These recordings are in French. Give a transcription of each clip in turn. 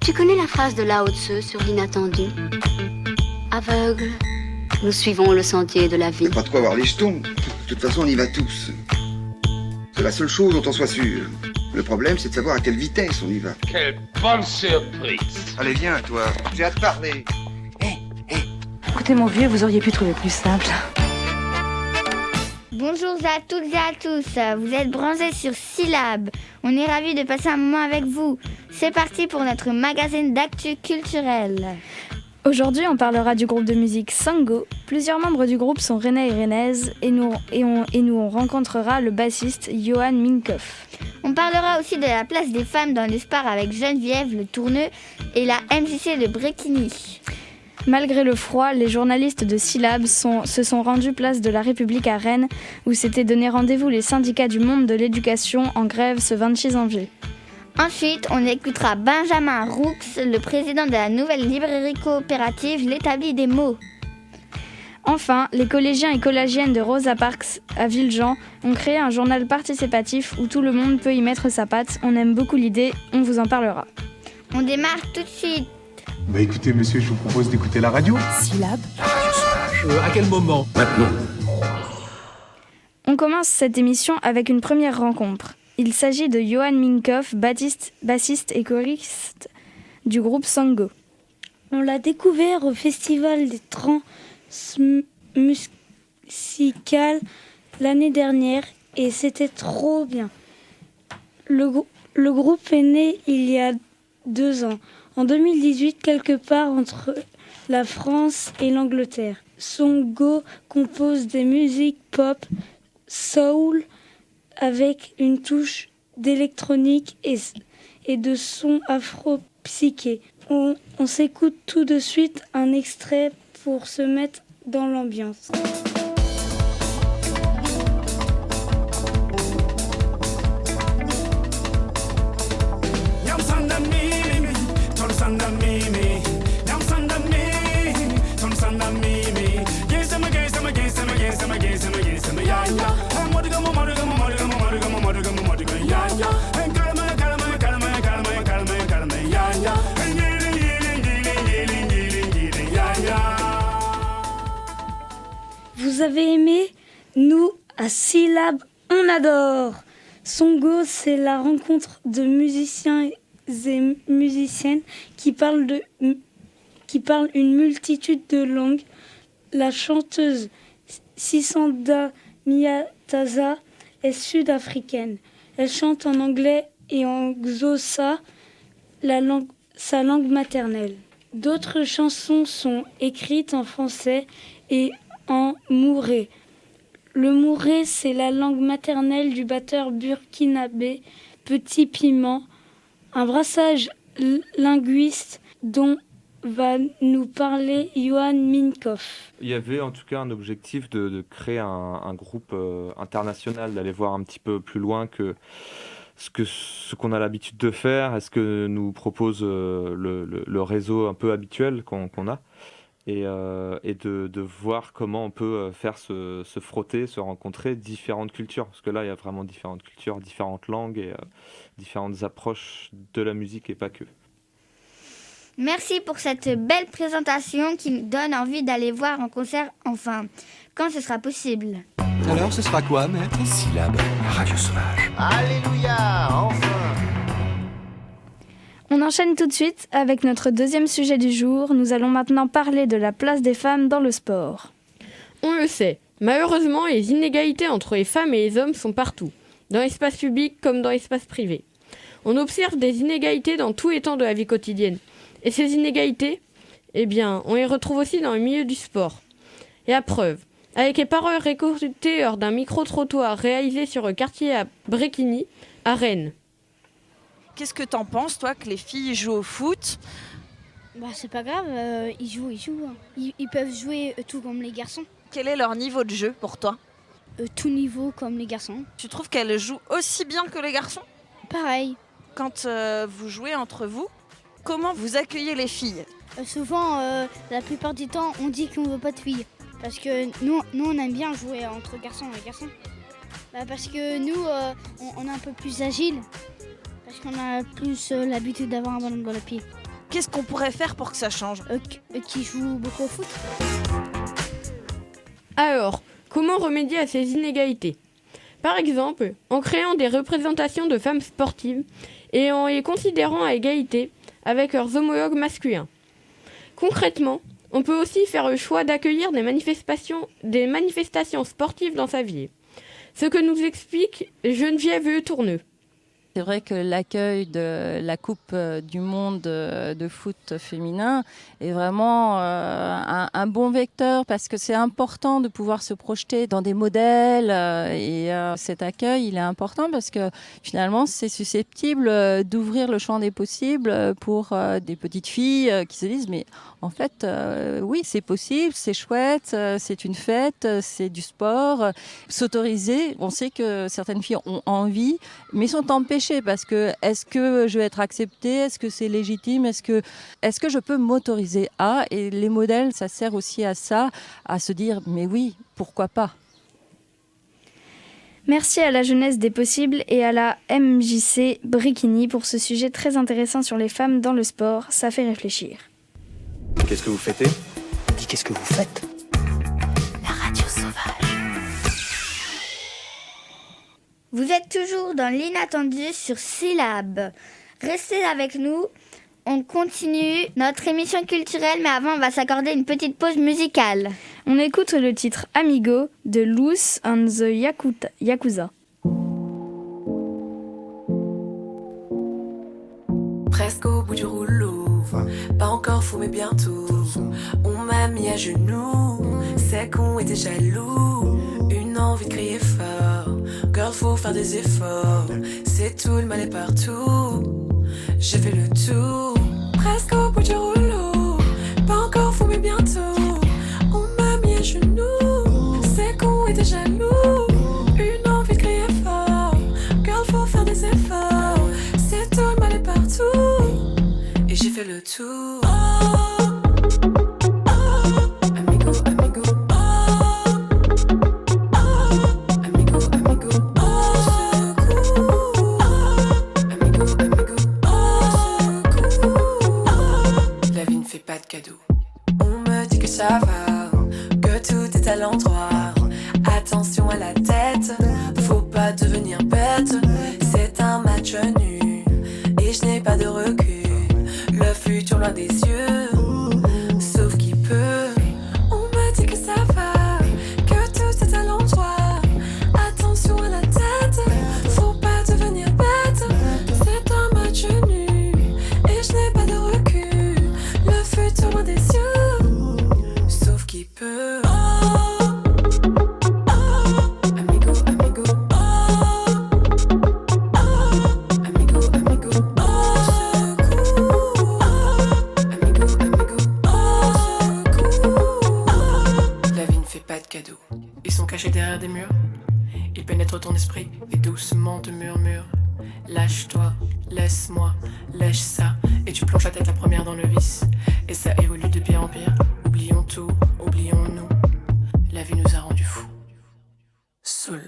Tu connais la phrase de Lao Tzu sur l'inattendu? Aveugle, nous suivons le sentier de la vie. Pas de quoi avoir les jetons. De toute façon, on y va tous. C'est la seule chose dont on soit sûr. Le problème, c'est de savoir à quelle vitesse on y va. Quelle bonne surprise! Allez, viens, toi. J'ai hâte de parler. Écoutez, mon vieux, vous auriez pu trouver plus simple. Bonjour à toutes et à tous, vous êtes branchés sur Syllab. On est ravis de passer un moment avec vous. C'est parti pour notre magazine d'actu culturel. Aujourd'hui, on parlera du groupe de musique Sango. Plusieurs membres du groupe sont rennais et rennaises et on rencontrera le bassiste Johan Minkoff. On parlera aussi de la place des femmes dans le sport avec Geneviève Le Tourneux et la MJC de Bréquigny. Malgré le froid, les journalistes de Syllab se sont rendus place de la République à Rennes, où s'étaient donné rendez-vous les syndicats du monde de l'éducation en grève ce 26 janvier. Ensuite, on écoutera Benjamin Roux, le président de la nouvelle librairie coopérative L'Établi des mots. Enfin, les collégiens et collégiennes de Rosa Parks à Villejean ont créé un journal participatif où tout le monde peut y mettre sa patte. On aime beaucoup l'idée, on vous en parlera. On démarre tout de suite. Bah écoutez monsieur, je vous propose d'écouter la radio. Syllab. À quel moment? Maintenant. On commence cette émission avec une première rencontre. Il s'agit de Johan Minkoff, bassiste et choriste du groupe Sango. On l'a découvert au Festival des Transmusicales l'année dernière et c'était trop bien. Le groupe est né il y a 2 ans, en 2018, quelque part entre la France et l'Angleterre. Sango compose des musiques pop, soul, avec une touche d'électronique et de son afro-psyché. On s'écoute tout de suite un extrait pour se mettre dans l'ambiance. Vous avez aimé? Nous, à Syllab, on adore! Sango, c'est la rencontre de musiciens et musiciennes qui parlent une multitude de langues. La chanteuse Sisanda Miyataza est sud-africaine. Elle chante en anglais et en xhosa, sa langue maternelle. D'autres chansons sont écrites en français et en mouré. Le mouré, c'est la langue maternelle du batteur burkinabé Petit Piment, un brassage linguiste dont va nous parler Johan Minkoff. Il y avait en tout cas un objectif de créer un groupe international, d'aller voir un petit peu plus loin que ce qu'on a l'habitude de faire, et ce que nous propose le réseau un peu habituel qu'on a. Et de voir comment on peut faire se frotter, se rencontrer différentes cultures. Parce que là, il y a vraiment différentes cultures, différentes langues et différentes approches de la musique et pas que. Merci pour cette belle présentation qui nous donne envie d'aller voir en concert enfin. Quand ce sera possible? Alors, ce sera quoi, maître? Syllab, Radio Sauvage. Alléluia, enfin! On enchaîne tout de suite avec notre deuxième sujet du jour. Nous allons maintenant parler de la place des femmes dans le sport. On le sait, malheureusement, les inégalités entre les femmes et les hommes sont partout, dans l'espace public comme dans l'espace privé. On observe des inégalités dans tous les temps de la vie quotidienne. Et ces inégalités, eh bien, on les retrouve aussi dans le milieu du sport. Et à preuve, avec les paroles récoltées lors d'un micro-trottoir réalisé sur le quartier à Bréquigny, à Rennes. Qu'est-ce que t'en penses, toi, que les filles jouent au foot? Bah c'est pas grave, ils jouent. Ils peuvent jouer tout comme les garçons. Quel est leur niveau de jeu pour toi? Tout niveau comme les garçons. Tu trouves qu'elles jouent aussi bien que les garçons? Pareil. Quand vous jouez entre vous, comment vous accueillez les filles? Souvent, la plupart du temps, on dit qu'on veut pas de filles. Parce que nous on aime bien jouer entre garçons et garçons. Parce que nous, on est un peu plus agile. Parce qu'on a plus l'habitude d'avoir un ballon dans le pied. Qu'est-ce qu'on pourrait faire pour que ça change? Qui jouent beaucoup au foot. Alors, comment remédier à ces inégalités? Par exemple, en créant des représentations de femmes sportives et en les considérant à égalité avec leurs homologues masculins. Concrètement, on peut aussi faire le choix d'accueillir des manifestations sportives dans sa ville. Ce que nous explique Geneviève Le Tourneux. C'est vrai que l'accueil de la Coupe du monde de foot féminin est vraiment un bon vecteur parce que c'est important de pouvoir se projeter dans des modèles et cet accueil il est important parce que finalement c'est susceptible d'ouvrir le champ des possibles pour des petites filles qui se disent mais en fait oui c'est possible, c'est chouette, c'est une fête, c'est du sport. S'autoriser, on sait que certaines filles ont envie mais sont empêchées parce que est-ce que je vais être acceptée, est-ce que c'est légitime, est-ce que je peux m'autoriser à, et les modèles ça sert aussi à ça, à se dire mais oui, pourquoi pas. Merci à la jeunesse des possibles et à la MJC Brikini pour ce sujet très intéressant sur les femmes dans le sport, ça fait réfléchir. Qu'est-ce que vous fêtez? Dis qu'est-ce que vous faites? La radio sauvage. Vous êtes toujours dans l'inattendu sur Syllab. Restez avec nous, on continue notre émission culturelle, mais avant on va s'accorder une petite pause musicale. On écoute le titre Amigo de Loose and the Yakuza. Presque au bout du rouleau, pas encore fou mais bientôt. On m'a mis à genoux, c'est qu'on était jaloux. Une envie de crier fort, girl faut faire des efforts. C'est tout, le mal est partout, j'ai fait le tour. Presque au bout du rouleau, pas encore fou mais bientôt. On m'a mis à genoux, c'est qu'on était jaloux. Une envie de crier fort, girl faut faire des efforts. C'est tout, le mal est partout, et j'ai fait le tour. Pas de cadeau. On me dit que ça va, que tout est à l'endroit. Attention à la tête, faut pas devenir bête. C'est un match nul et je n'ai pas de recul. Le futur loin des yeux, sauf qui peut. On me dit que ça va, que tout est à l'endroit. Attention à la tête, faut pas devenir bête. C'est un match nul et je n'ai pas de recul. Futur loin des yeux, sauf qui peut. Amigo, amigo, amigo, amigo, amigo, amigo, la vie ne fait pas de cadeaux. Ils sont cachés derrière des murs. Ils pénètrent ton esprit et doucement te murmurent. Lâche-toi, laisse-moi, lèche ça. Et tu plonges la tête la première dans le vice. Et ça évolue de pire en pire. Oublions tout, oublions-nous. La vie nous a rendus fous. Solo.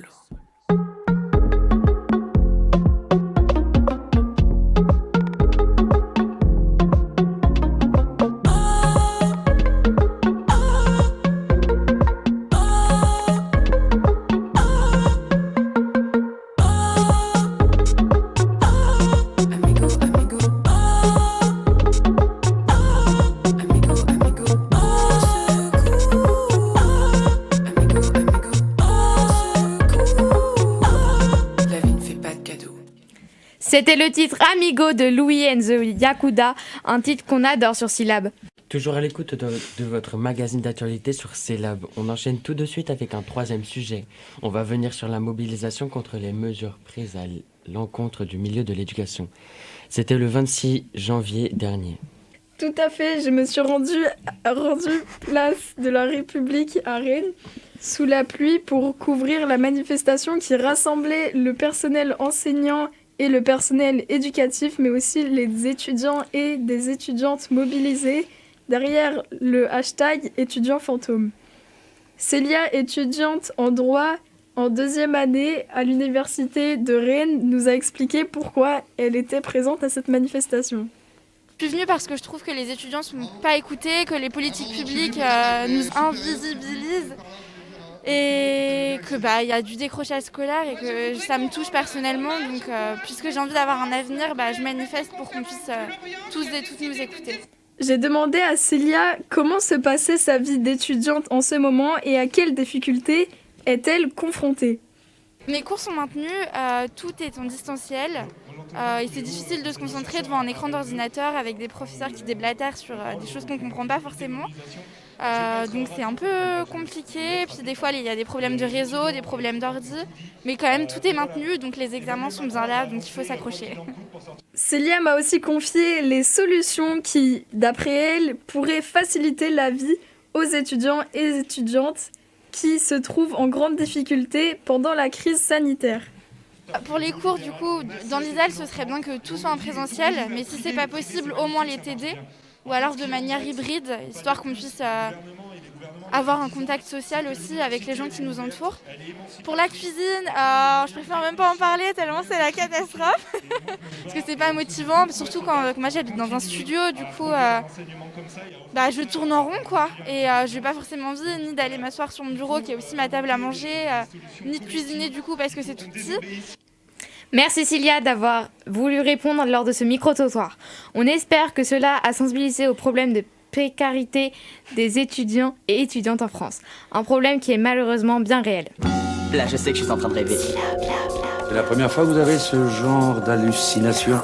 C'était le titre Amigo de Louis and the Yakuza, un titre qu'on adore sur Syllab. Toujours à l'écoute de votre magazine d'actualité sur Syllab. On enchaîne tout de suite avec un troisième sujet. On va venir sur la mobilisation contre les mesures prises à l'encontre du milieu de l'éducation. C'était le 26 janvier dernier. Tout à fait, je me suis rendue place de la République à Rennes sous la pluie pour couvrir la manifestation qui rassemblait le personnel enseignant et le personnel éducatif, mais aussi les étudiants et des étudiantes mobilisés derrière le hashtag étudiant fantôme. Célia, étudiante en droit en 2e année à l'université de Rennes, nous a expliqué pourquoi elle était présente à cette manifestation. Je suis venue parce que je trouve que les étudiants ne sont pas écoutés, que les politiques publiques nous invisibilisent et que y a du décrochage scolaire et que ça me touche personnellement. Donc puisque j'ai envie d'avoir un avenir, je manifeste pour qu'on puisse tous et toutes nous écouter. J'ai demandé à Célia comment se passait sa vie d'étudiante en ce moment et à quelles difficultés est-elle confrontée. Mes cours sont maintenus, tout est en distanciel et c'est difficile de se concentrer devant un écran d'ordinateur avec des professeurs qui déblatèrent sur des choses qu'on ne comprend pas forcément. Donc c'est un peu compliqué, puis des fois il y a des problèmes de réseau, des problèmes d'ordi, mais quand même tout est maintenu, donc les examens sont bien là, donc il faut s'accrocher. Célia m'a aussi confié les solutions qui, d'après elle, pourraient faciliter la vie aux étudiants et étudiantes qui se trouvent en grande difficulté pendant la crise sanitaire. Pour les cours, du coup, dans l'idéal, ce serait bien que tout soit en présentiel, mais si c'est pas possible, au moins les TD, ou alors de manière hybride, histoire qu'on puisse avoir un contact social aussi avec les gens qui nous entourent. Pour la cuisine, je préfère même pas en parler tellement c'est la catastrophe, parce que c'est pas motivant, surtout quand moi j'habite dans un studio, du coup je tourne en rond quoi, et je n'ai pas forcément envie ni d'aller m'asseoir sur mon bureau qui est aussi ma table à manger, ni de cuisiner du coup parce que c'est tout petit. Merci Célia d'avoir voulu répondre lors de ce micro-trottoir. On espère que cela a sensibilisé au problème de précarité des étudiants et étudiantes en France. Un problème qui est malheureusement bien réel. Là, je sais que je suis en train de rêver. C'est la première fois que vous avez ce genre d'hallucination.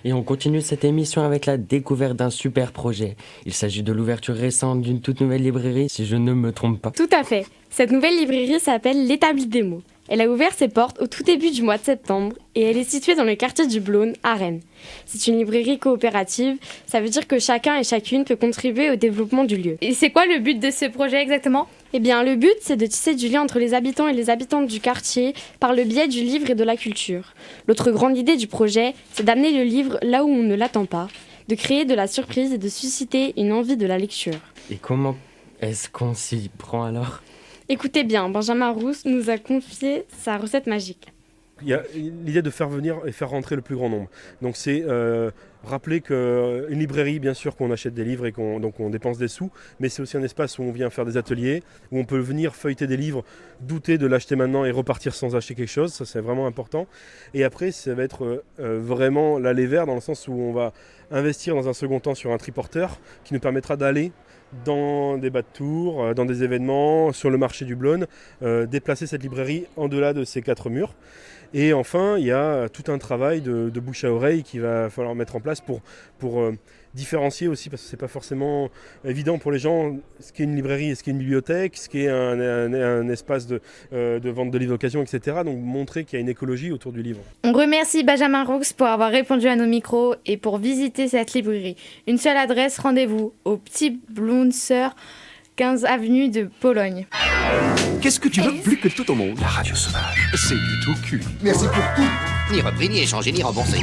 Et on continue cette émission avec la découverte d'un super projet. Il s'agit de l'ouverture récente d'une toute nouvelle librairie, si je ne me trompe pas. Tout à fait. Cette nouvelle librairie s'appelle l'Établi des mots. Elle a ouvert ses portes au tout début du mois de septembre et elle est située dans le quartier du Blône, à Rennes. C'est une librairie coopérative, ça veut dire que chacun et chacune peut contribuer au développement du lieu. Et c'est quoi le but de ce projet exactement ? Eh bien, le but, c'est de tisser du lien entre les habitants et les habitantes du quartier par le biais du livre et de la culture. L'autre grande idée du projet, c'est d'amener le livre là où on ne l'attend pas, de créer de la surprise et de susciter une envie de la lecture. Et comment est-ce qu'on s'y prend alors ? Écoutez bien, Benjamin Rousse nous a confié sa recette magique. Il y a l'idée de faire venir et faire rentrer le plus grand nombre. Donc c'est rappeler qu'une librairie, bien sûr qu'on achète des livres et qu'on dépense des sous, mais c'est aussi un espace où on vient faire des ateliers, où on peut venir feuilleter des livres, douter de l'acheter maintenant et repartir sans acheter quelque chose, ça c'est vraiment important. Et après ça va être vraiment l'aller vers, dans le sens où on va investir dans un second temps sur un triporteur qui nous permettra d'aller dans des bas de tour, dans des événements, sur le marché du Blône, déplacer cette librairie en delà de ces 4 murs. Et enfin, il y a tout un travail de bouche à oreille qu'il va falloir mettre en place pour différencier aussi, parce que c'est pas forcément évident pour les gens ce qu'est une librairie et ce qu'est une bibliothèque, ce qu'est un espace de vente de livres d'occasion, etc. Donc montrer qu'il y a une écologie autour du livre. On remercie Benjamin Roux pour avoir répondu à nos micros et pour visiter cette librairie. Une seule adresse, rendez-vous au Petit Blonseur, 15 avenue de Pologne. Qu'est-ce que tu veux plus que tout au monde? La radio sauvage, c'est du tout cul. Merci pour tout. Ni repris, ni échangé, ni remboursé.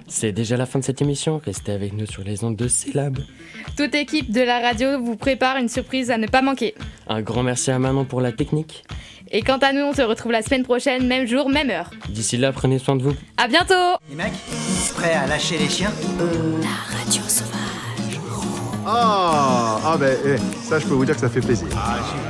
C'est déjà la fin de cette émission, restez avec nous sur les ondes de Syllab. Toute équipe de la radio vous prépare une surprise à ne pas manquer. Un grand merci à Manon pour la technique. Et quant à nous, on se retrouve la semaine prochaine, même jour, même heure. D'ici là, prenez soin de vous. À bientôt. Les mecs, prêts à lâcher les chiens? La radio sauvage. Ah ben, ça je peux vous dire que ça fait plaisir. Ah, super.